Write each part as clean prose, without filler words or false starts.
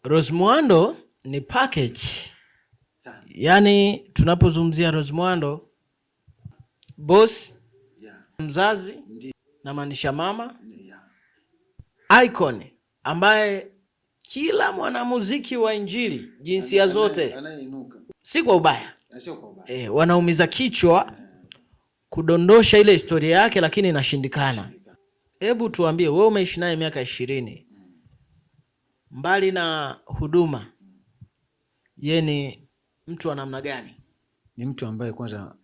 Rose Muhando ni package. Yaani tunapozungumzia Rose Muhando, boss, mzazi, na maanisha mama, icon ambaye kila mwanamuziki wa injili jinsia zote si kwa ubaya, wanaumiza kichwa kudondosha ile historia yake, lakini inashindikana. Hebu tuambie, wewe umeishi naye miaka 20, mbali na huduma, yeye ni mtu wa namna gani? Ni mtu ambaye kwanza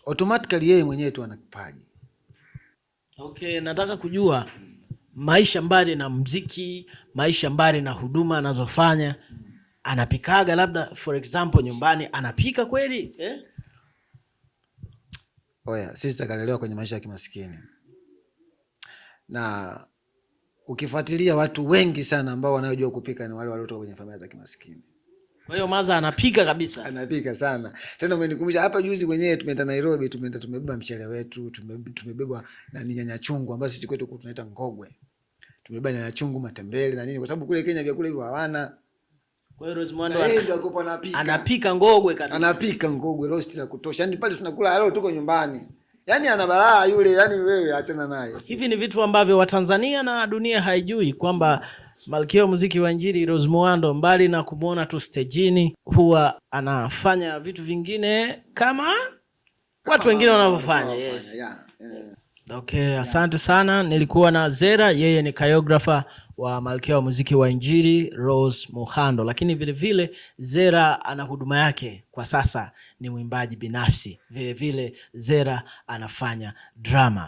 automatically yeye mwenyewe tu ana kipaji. Okay, nataka kujua maisha mbali na muziki, maisha mbali na huduma anazofanya, anapikaga labda for example nyumbani, anapika kweli? Oya, sisi tukalelewa kwenye maisha ya kimaskini. Na ukifuatilia watu wengi sana ambao wanaojua kupika ni wale waliotoka kwenye familia za kimaskini. Kwa hiyo Maza anapika kabisa. Anapika sana. Tena umenikumbusha hapa juzi wenyewe tumeenda Nairobi, tumebeba mchele wetu, tumebeba na nyanya chungu ambazo sisi kwetu tunaita ngogwe. Tumebeba nyanya chungu, matembele na nini, kwa sababu kule Kenya vyakula hivyo hawana. Kwa hiyo Rose Muhando anapika ngogwe kabisa. Anapika ngogwe roast la kutosha. Yaani pale tunakula leo tuko nyumbani. Yaani ana balaa yule, yaani wewe achana naye. Hivi ni vitu ambavyo Watanzania na dunia haijui kwamba malkia wa muziki wa injili Rose Muhando, mbali na kumuona tu stejini, huwa anafanya vitu vingine kama watu wengine wanavyofanya. Yes. Okay, asante sana. Nilikuwa na Zera, yeye ni choreographer wa malkia wa muziki wa injili Rose Muhando, lakini vile vile Zera ana huduma yake kwa sasa, ni mwimbaji binafsi. Vile vile Zera anafanya drama.